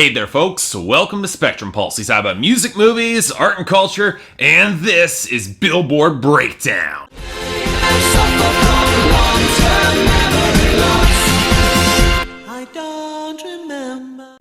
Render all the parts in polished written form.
Hey there folks, welcome to Spectrum Pulse. We talk about music, movies, art and culture, and this is Billboard Breakdown.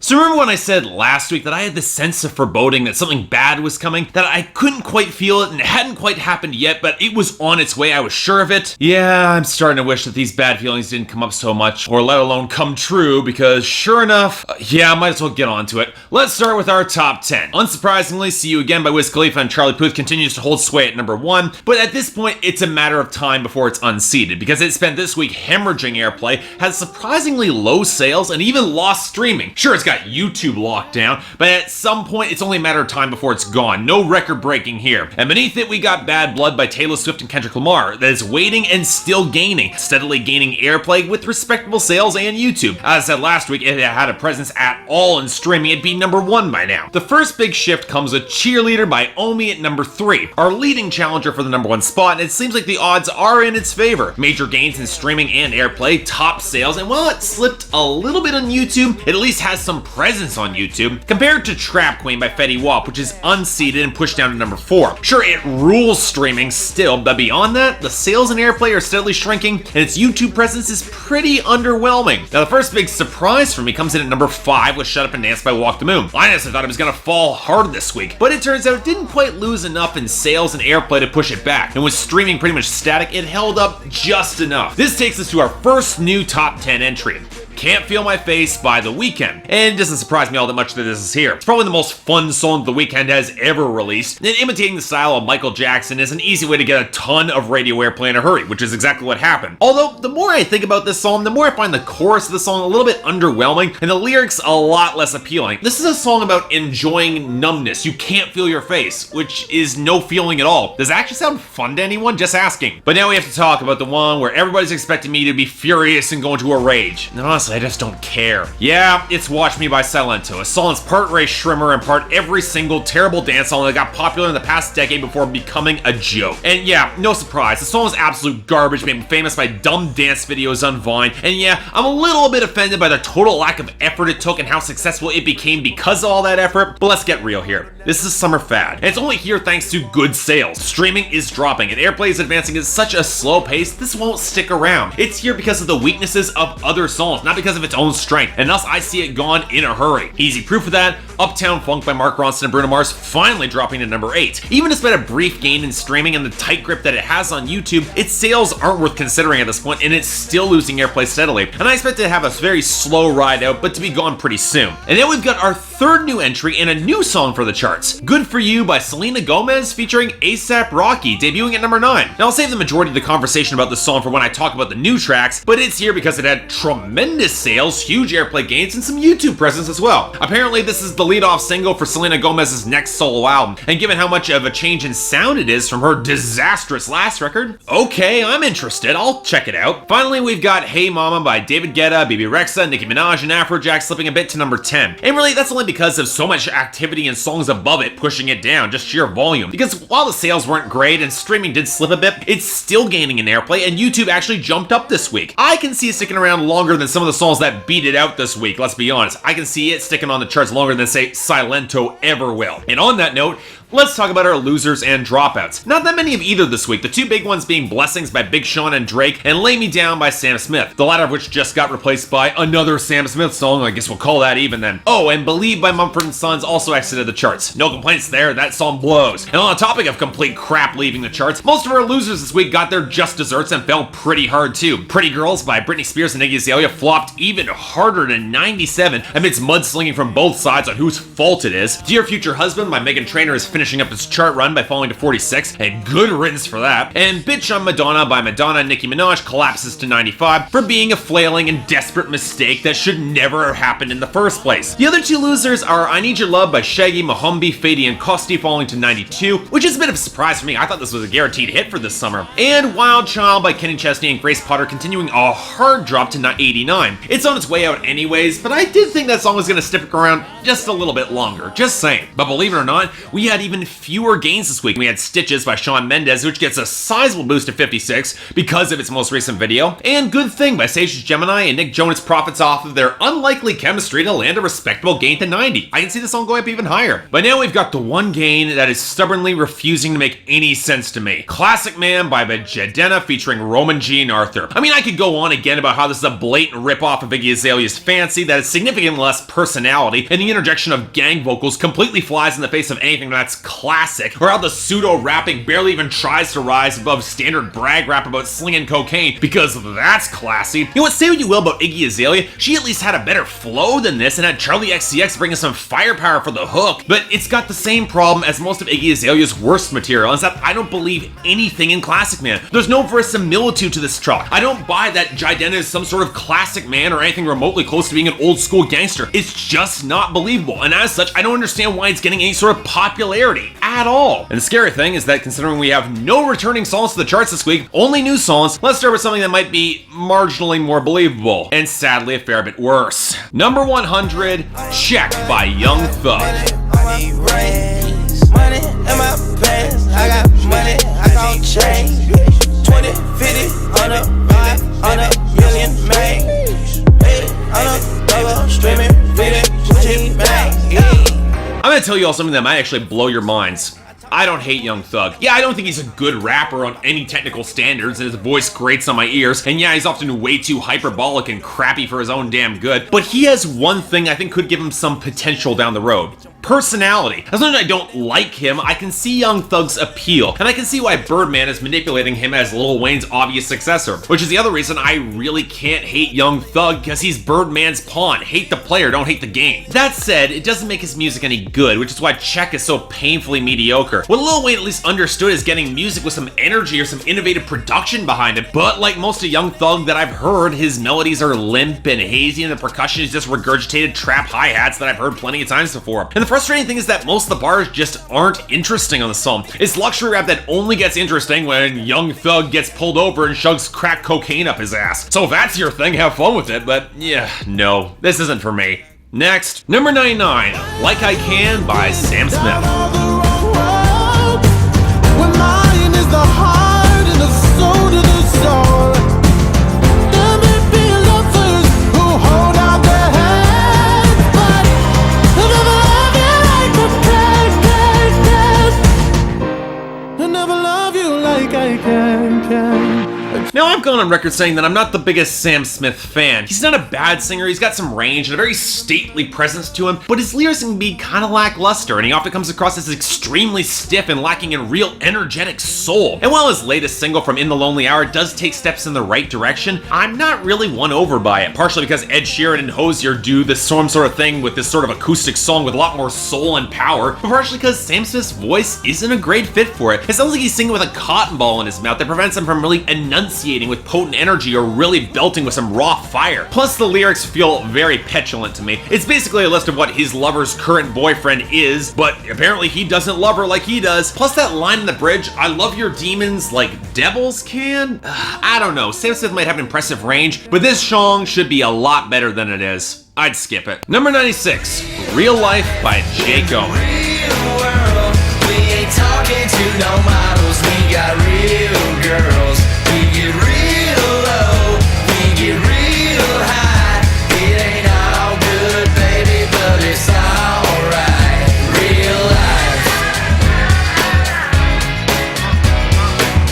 So remember when I said last week that I had this sense of foreboding that something bad was coming, that I couldn't quite feel it and it hadn't quite happened yet, but it was on its way, I was sure of it? Yeah, I'm starting to wish that these bad feelings didn't come up so much, or let alone come true, because sure enough, I might as well get on to it. Let's start with our top 10. Unsurprisingly, See You Again by Wiz Khalifa and Charlie Puth continues to hold sway at number 1, but at this point, it's a matter of time before it's unseated, because it spent this week hemorrhaging airplay, has surprisingly low sales, and even lost streaming. Sure, it's got YouTube locked down, but at some point it's only a matter of time before it's gone. No record breaking here. And beneath it we got Bad Blood by Taylor Swift and Kendrick Lamar that is waiting and still gaining, steadily gaining airplay with respectable sales and YouTube. As I said last week, if it had a presence at all in streaming, it'd be number 1 by now. The first big shift comes with Cheerleader by Omi at number 3, our leading challenger for the number 1 spot, and it seems like the odds are in its favor. Major gains in streaming and airplay, top sales, and while it slipped a little bit on YouTube, it at least has some presence on YouTube, compared to Trap Queen by Fetty Wap, which is unseated and pushed down to number 4. Sure, it rules streaming still, but beyond that, the sales and airplay are steadily shrinking, and its YouTube presence is pretty underwhelming. Now, the first big surprise for me comes in at number 5 with Shut Up and Dance by Walk the Moon. I honestly thought it was gonna fall hard this week, but it turns out it didn't quite lose enough in sales and airplay to push it back, and with streaming pretty much static, it held up just enough. This takes us to our first new top 10 entry. Can't Feel My Face by The Weeknd. And it doesn't surprise me all that much that this is here. It's probably the most fun song The Weeknd has ever released, and imitating the style of Michael Jackson is an easy way to get a ton of radio airplay in a hurry, which is exactly what happened. Although, the more I think about this song, the more I find the chorus of the song a little bit underwhelming, and the lyrics a lot less appealing. This is a song about enjoying numbness. You can't feel your face, which is no feeling at all. Does that actually sound fun to anyone? Just asking. But now we have to talk about the one where everybody's expecting me to be furious and go into a rage. And honestly, I just don't care. Yeah, it's Watch Me by Silento, a song that's part Ray Shrimmer and part every single terrible dance song that got popular in the past decade before becoming a joke. And yeah, no surprise, the song is absolute garbage, made famous by dumb dance videos on Vine, and yeah, I'm a little bit offended by the total lack of effort it took and how successful it became because of all that effort, but let's get real here. This is a summer fad, and it's only here thanks to good sales. Streaming is dropping, and airplay is advancing at such a slow pace, this won't stick around. It's here because of the weaknesses of other songs, not because of its own strength, and thus I see it gone in a hurry. Easy proof of that, Uptown Funk by Mark Ronson and Bruno Mars finally dropping to number 8. Even despite a brief gain in streaming and the tight grip that it has on YouTube, its sales aren't worth considering at this point, and it's still losing airplay steadily. And I expect it to have a very slow ride out, but to be gone pretty soon. And then we've got our third new entry and a new song for the charts. Good For You by Selena Gomez featuring A$AP Rocky, debuting at number 9. Now I'll save the majority of the conversation about this song for when I talk about the new tracks, but it's here because it had tremendous sales, huge airplay gains, and some YouTube presence as well. Apparently this is the lead-off single for Selena Gomez's next solo album, and given how much of a change in sound it is from her disastrous last record, okay, I'm interested, I'll check it out. Finally, we've got Hey Mama by David Guetta, BB Rexa, Nicki Minaj, and Afrojack slipping a bit to number 10. And really, that's only because of so much activity and songs above it pushing it down, just sheer volume. Because while the sales weren't great and streaming did slip a bit, it's still gaining in airplay, and YouTube actually jumped up this week. I can see it sticking around longer than some of the songs that beat it out this week, let's be honest. I can see it sticking on the charts longer than, say, Silento ever will. And on that note, let's talk about our losers and dropouts. Not that many of either this week, the two big ones being Blessings by Big Sean and Drake and Lay Me Down by Sam Smith, the latter of which just got replaced by another Sam Smith song, I guess we'll call that even then. Oh, and Believe by Mumford & Sons also exited the charts. No complaints there, that song blows. And on the topic of complete crap leaving the charts, most of our losers this week got their just desserts and fell pretty hard too. Pretty Girls by Britney Spears and Iggy Azalea flopped even harder to 97 amidst mudslinging from both sides on whose fault it is. Dear Future Husband by Meghan Trainor is finishing up its chart run by falling to 46, and good riddance for that. And Bitch I'm Madonna by Madonna and Nicki Minaj collapses to 95 for being a flailing and desperate mistake that should never have happened in the first place. The other two losers are I Need Your Love by Shaggy, Mohombi, Fady, and Kosti falling to 92, which is a bit of a surprise for me. I thought this was a guaranteed hit for this summer. And Wild Child by Kenny Chesney and Grace Potter continuing a hard drop to 89. It's on its way out anyways, but I did think that song was going to stick around just a little bit longer, just saying. But believe it or not, we had even even fewer gains this week. We had Stitches by Shawn Mendes, which gets a sizable boost to 56 because of its most recent video, and Good Thing by Sage Gemini and Nick Jonas profits off of their unlikely chemistry to land a respectable gain to 90. I can see this song going up even higher. But now we've got the one gain that is stubbornly refusing to make any sense to me. Classic Man by Jidenna featuring Roman G and Arthur. I mean, I could go on again about how this is a blatant ripoff of Iggy Azalea's Fancy that has significantly less personality, and the interjection of gang vocals completely flies in the face of anything that's classic, or how the pseudo-rapping barely even tries to rise above standard brag rap about slinging cocaine, because that's classy. You know what, say what you will about Iggy Azalea, she at least had a better flow than this and had Charlie XCX bringing some firepower for the hook, but it's got the same problem as most of Iggy Azalea's worst material, is that I don't believe anything in Classic Man. There's no verisimilitude to this track. I don't buy that Jidenna is some sort of classic man or anything remotely close to being an old school gangster. It's just not believable, and as such, I don't understand why it's getting any sort of popularity at all. And the scary thing is that considering we have no returning songs to the charts this week, only new songs, let's start with something that might be marginally more believable, and sadly a fair bit worse. Number 100, Check by Young Thug. I need rings, money in my pants. I got money, I gon' change. 20, 50, 100 million, man. 80, on a double, streaming, feeding, I'm gonna tell you all something that might actually blow your minds. I don't hate Young Thug. Yeah, I don't think he's a good rapper on any technical standards, and his voice grates on my ears, and yeah, he's often way too hyperbolic and crappy for his own damn good, but he has one thing I think could give him some potential down the road. Personality. As long as I don't like him, I can see Young Thug's appeal, and I can see why Birdman is manipulating him as Lil Wayne's obvious successor, which is the other reason I really can't hate Young Thug, because he's Birdman's pawn. Hate the player, don't hate the game. That said, it doesn't make his music any good, which is why Check is so painfully mediocre. What Lil Wayne at least understood is getting music with some energy or some innovative production behind it, but like most of Young Thug that I've heard, his melodies are limp and hazy, and the percussion is just regurgitated trap hi-hats that I've heard plenty of times before. And the frustrating thing is that most of the bars just aren't interesting on the song. It's luxury rap that only gets interesting when Young Thug gets pulled over and shoves crack cocaine up his ass. So if that's your thing, have fun with it, but yeah, no, this isn't for me. Next, number 99, Like I Can by Sam Smith. The heart and the soul to the soul. There may be lovers who hold out their hands, but they'll never love you like I can. They'll never love you like I can. Now, I've gone on record saying that I'm not the biggest Sam Smith fan. He's not a bad singer, he's got some range and a very stately presence to him, but his lyrics can be kind of lackluster, and he often comes across as extremely stiff and lacking in real energetic soul. And while his latest single from In the Lonely Hour does take steps in the right direction, I'm not really won over by it, partially because Ed Sheeran and Hozier do this sort of thing with this sort of acoustic song with a lot more soul and power, but partially because Sam Smith's voice isn't a great fit for it. It sounds like he's singing with a cotton ball in his mouth that prevents him from really enunciating with potent energy or really belting with some raw fire. Plus, the lyrics feel very petulant to me. It's basically a list of what his lover's current boyfriend is, but apparently he doesn't love her like he does. Plus that line in the bridge, I love your demons like devils can? I don't know, Sam Smith might have an impressive range, but this song should be a lot better than it is. I'd skip it. Number 96, Real Life by Jake Owen. Real world, we ain't talking to no models, we got real girls. We get real low, we get real high. It ain't all good, baby, but it's alright. Real life.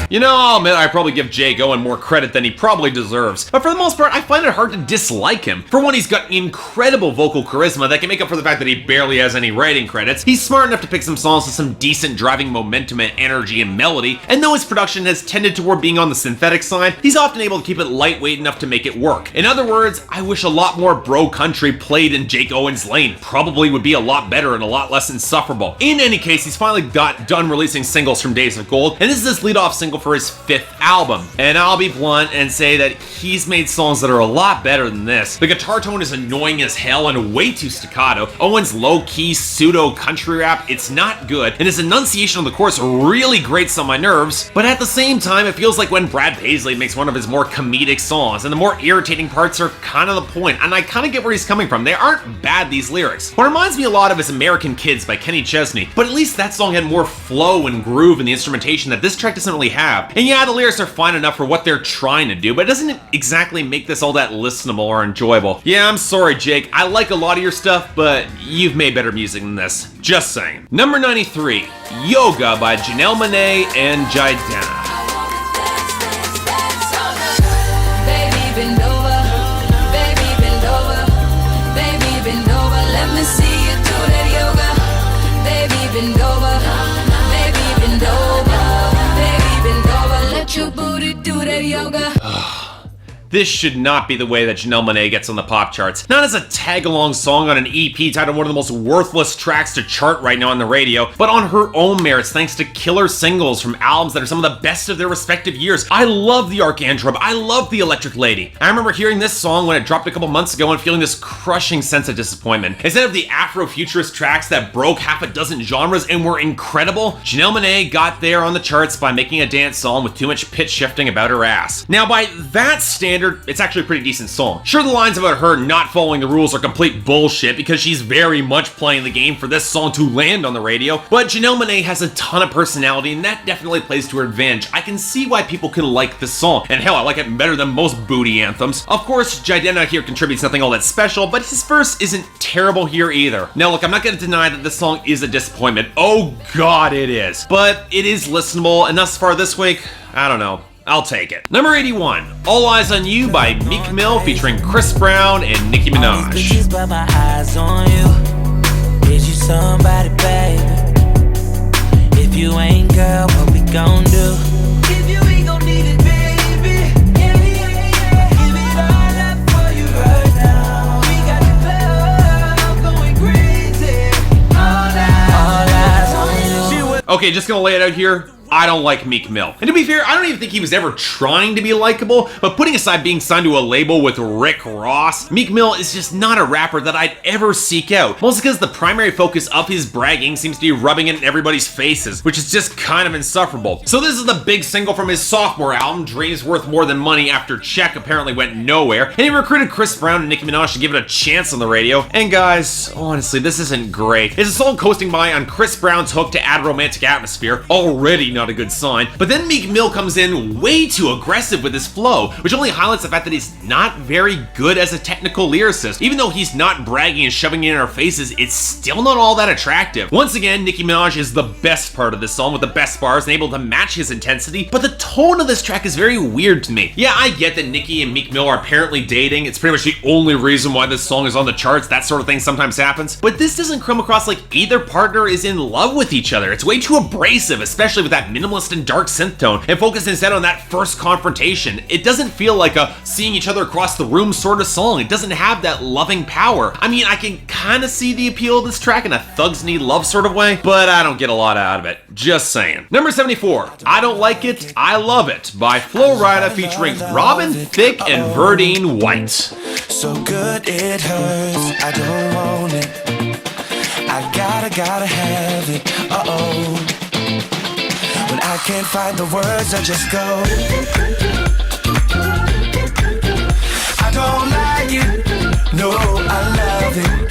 You know, I'll admit I probably give Jake Owen more credit than he probably deserves, but for the most part, I find it hard to dislike him. For one, he's got incredible vocal charisma that can make up for the fact that he barely has any writing credits. He's smart enough to pick some songs with some decent driving momentum and energy and melody, and though his production has tended toward being on the synthetic side, he's often able to keep it lightweight enough to make it work. In other words, I wish a lot more bro country played in Jake Owen's lane. Probably would be a lot better and a lot less insufferable. In any case, he's finally got done releasing singles from Days of Gold, and this is his lead-off single for his 5th album. And I'll be blunt and say that he's made songs that are a lot better than this. The guitar tone is annoying as hell and way too staccato. Owen's low-key pseudo country rap, it's not good, and his enunciation on the chorus really grates on my nerves, but at the same time it feels like when Brad Paisley makes one of his more comedic songs, and the more irritating parts are kind of the point, and I kind of get where he's coming from. They aren't bad, these lyrics. What reminds me a lot of is American Kids by Kenny Chesney, but at least that song had more flow and groove in the instrumentation that this track doesn't really have. And yeah, the lyrics are fine enough for what they're trying to do, but it doesn't exactly make this all that listenable or enjoyable. Yeah, I'm sorry, Jake. I like a lot of your stuff, but you've made better music than this. Just saying. Number 93, Yoga by Janelle, Monae, and Jidenna. Baby, bend over. Baby, bend over. Baby, bend over. Let me see you do that yoga. Baby, bend over. Baby, bend over. Baby, bend over. Let your booty do that yoga. This should not be the way that Janelle Monae gets on the pop charts. Not as a tag-along song on an EP titled one of the most worthless tracks to chart right now on the radio, but on her own merits thanks to killer singles from albums that are some of the best of their respective years. I love the Arcandrobe. I love the Electric Lady. I remember hearing this song when it dropped a couple months ago and feeling this crushing sense of disappointment. Instead of the Afrofuturist tracks that broke half a dozen genres and were incredible, Janelle Monae got there on the charts by making a dance song with too much pitch shifting about her ass. Now, by that standard, it's actually a pretty decent song. Sure, the lines about her not following the rules are complete bullshit because she's very much playing the game for this song to land on the radio, but Janelle Monae has a ton of personality and that definitely plays to her advantage. I can see why people can like this song, and hell, I like it better than most booty anthems. Of course, Jidenna here contributes nothing all that special, but his verse isn't terrible here either. Now look, I'm not gonna deny that this song is a disappointment. Oh god, it is. But it is listenable, and thus far this week, I don't know. I'll take it. Number 81, All Eyes on You by Meek Mill featuring Chris Brown and Nicki Minaj. Bitches, but my eyes on you. Is you somebody, baby? If you ain't, girl, what we gon' do? If you ain't gon' need it, baby. Yeah, yeah, yeah. Give it all up for you right now. We got the club going crazy. All eyes on you. Okay, just gonna lay it out here. I don't like Meek Mill. And to be fair, I don't even think he was ever trying to be likable, but putting aside being signed to a label with Rick Ross, Meek Mill is just not a rapper that I'd ever seek out. Mostly because the primary focus of his bragging seems to be rubbing it in everybody's faces, which is just kind of insufferable. So this is the big single from his sophomore album, Dreams Worth More Than Money, after Check apparently went nowhere, and he recruited Chris Brown and Nicki Minaj to give it a chance on the radio. And guys, honestly, this isn't great. It's a song coasting by on Chris Brown's hook to add romantic atmosphere, already not a good sign, but then Meek Mill comes in way too aggressive with his flow, which only highlights the fact that he's not very good as a technical lyricist. Even though he's not bragging and shoving it in our faces, it's still not all that attractive. Once again, Nicki Minaj is the best part of this song with the best bars and able to match his intensity, but the tone of this track is very weird to me. Yeah, I get that Nicki and Meek Mill are apparently dating. It's pretty much the only reason why this song is on the charts. That sort of thing sometimes happens, but this doesn't come across like either partner is in love with each other. It's way too abrasive, especially with that minimalist and dark synth tone, and focus instead on that first confrontation. It doesn't feel like a seeing each other across the room sort of song. It doesn't have that loving power. I mean, I can kind of see the appeal of this track in a thugs need love sort of way, but I don't get a lot out of it. Just saying. Number 74, I Don't Like It, I Love It by Rida featuring Robin, Thicke, and Verdine White. So good it hurts, I don't want it. I gotta have it, uh-oh. When I can't find the words, I just go. I don't like it, no, I love it.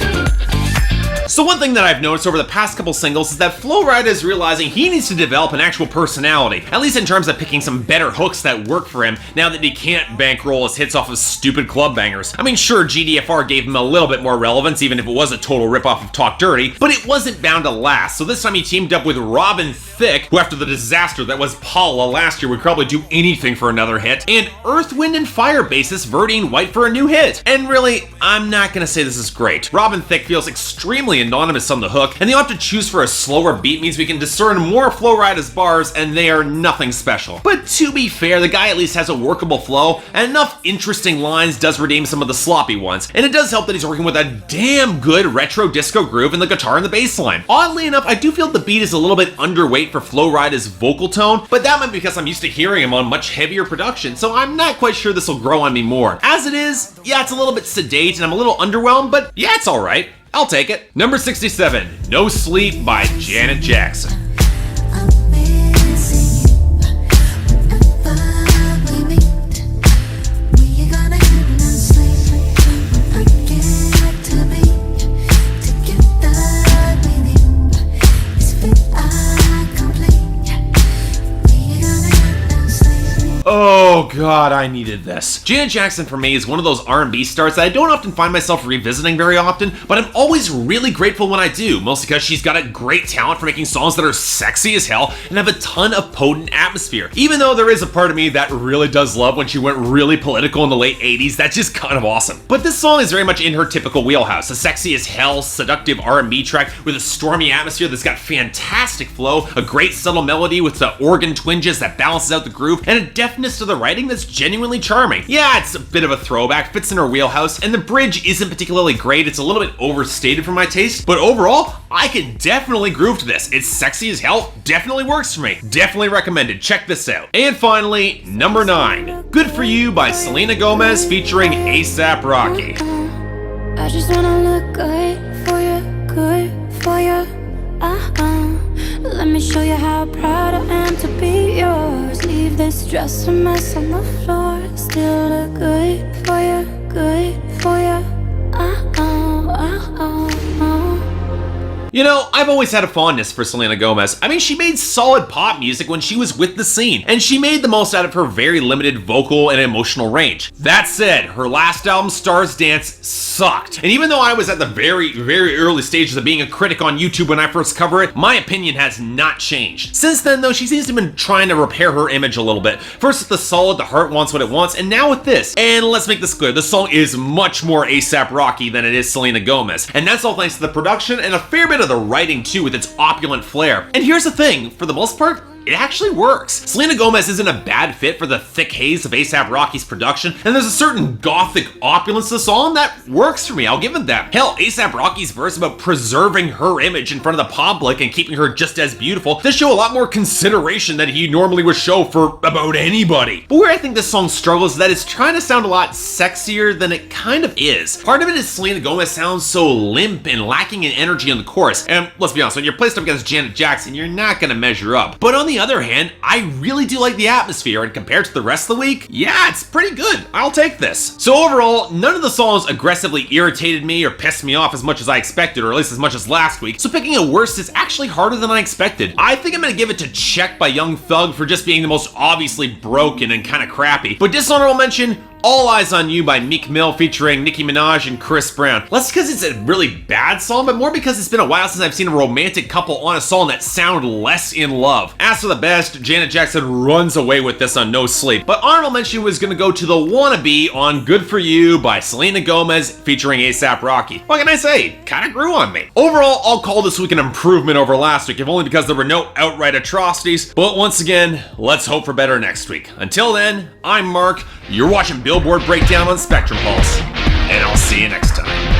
So one thing that I've noticed over the past couple singles is that Rida is realizing he needs to develop an actual personality, at least in terms of picking some better hooks that work for him now that he can't bankroll his hits off of stupid club bangers. I mean, sure, GDFR gave him a little bit more relevance, even if it was a total ripoff of Talk Dirty, but it wasn't bound to last, so this time he teamed up with Robin Thicke, who after the disaster that was Paula last year would probably do anything for another hit, and Earth, Wind, and Fire bassist Verdine White for a new hit. And really, I'm not gonna say this is great. Robin Thicke feels extremely anonymous on the hook, and the option to choose for a slower beat means we can discern more Flo Rida's bars, and they are nothing special. But to be fair, the guy at least has a workable flow, and enough interesting lines does redeem some of the sloppy ones, and it does help that he's working with a damn good retro disco groove in the guitar and the bass line. Oddly enough, I do feel the beat is a little bit underweight for Flo Rida's vocal tone, but that might be because I'm used to hearing him on much heavier production, so I'm not quite sure this will grow on me more. As it is, yeah, it's a little bit sedate and I'm a little underwhelmed, but yeah, it's alright. I'll take it. Number 67, No Sleep by Janet Jackson. Oh god, I needed this. Janet Jackson for me is one of those R&B stars that I don't often find myself revisiting very often, but I'm always really grateful when I do, mostly because she's got a great talent for making songs that are sexy as hell and have a ton of potent atmosphere. Even though there is a part of me that really does love when she went really political in the late 80s, that's just kind of awesome. But this song is very much in her typical wheelhouse, a sexy as hell, seductive R&B track with a stormy atmosphere that's got fantastic flow, a great subtle melody with the organ twinges that balances out the groove, and a deftness to the writing that's genuinely charming. Yeah, it's a bit of a throwback, fits in her wheelhouse, and the bridge isn't particularly great, it's a little bit overstated for my taste, but overall, I can definitely groove to this. It's sexy as hell, definitely works for me. Definitely recommended, check this out. And finally, number 9, Good For You by Selena Gomez featuring A$AP Rocky. I just wanna look good for you, good for you. Let me show you how proud I am to be yours. Leave this dress a mess on the floor. Still look good for you, good for you. You know, I've always had a fondness for Selena Gomez. I mean, she made solid pop music when she was with the scene, and she made the most out of her very limited vocal and emotional range. That said, her last album, Stars Dance, sucked. And even though I was at the very, very early stages of being a critic on YouTube when I first covered it, my opinion has not changed. Since then, though, she seems to have been trying to repair her image a little bit. First with the solid, The Heart Wants What It Wants, and now with this. And let's make this clear, the song is much more A$AP Rocky than it is Selena Gomez. And that's all thanks to the production and a fair bit of the writing too, with its opulent flair. And here's the thing, for the most part, it actually works. Selena Gomez isn't a bad fit for the thick haze of A$AP Rocky's production, and there's a certain gothic opulence to the song that works for me, I'll give it that. Hell, A$AP Rocky's verse about preserving her image in front of the public and keeping her just as beautiful does show a lot more consideration than he normally would show for about anybody. But where I think this song struggles is that it's trying to sound a lot sexier than it kind of is. Part of it is Selena Gomez sounds so limp and lacking in energy in the chorus, and let's be honest, when you're placed up against Janet Jackson, you're not gonna measure up. But on the other hand, I really do like the atmosphere, and compared to the rest of the week, yeah, it's pretty good. I'll take this. So overall, none of the songs aggressively irritated me or pissed me off as much as I expected, or at least as much as last week, so picking a worst is actually harder than I expected. I think I'm gonna give it to Check by Young Thug for just being the most obviously broken and kinda crappy, but dishonorable mention, All Eyes on You by Meek Mill featuring Nicki Minaj and Chris Brown. Less because it's a really bad song, but more because it's been a while since I've seen a romantic couple on a song that sound less in love. As for the best, Janet Jackson runs away with this on No Sleep. But honorable mention was gonna go to The Wannabe on Good For You by Selena Gomez featuring A$AP Rocky. What can I say? Kinda grew on me. Overall, I'll call this week an improvement over last week, if only because there were no outright atrocities. But once again, let's hope for better next week. Until then, I'm Mark. You're watching Billboard Breakdown on Spectrum Pulse, and I'll see you next time.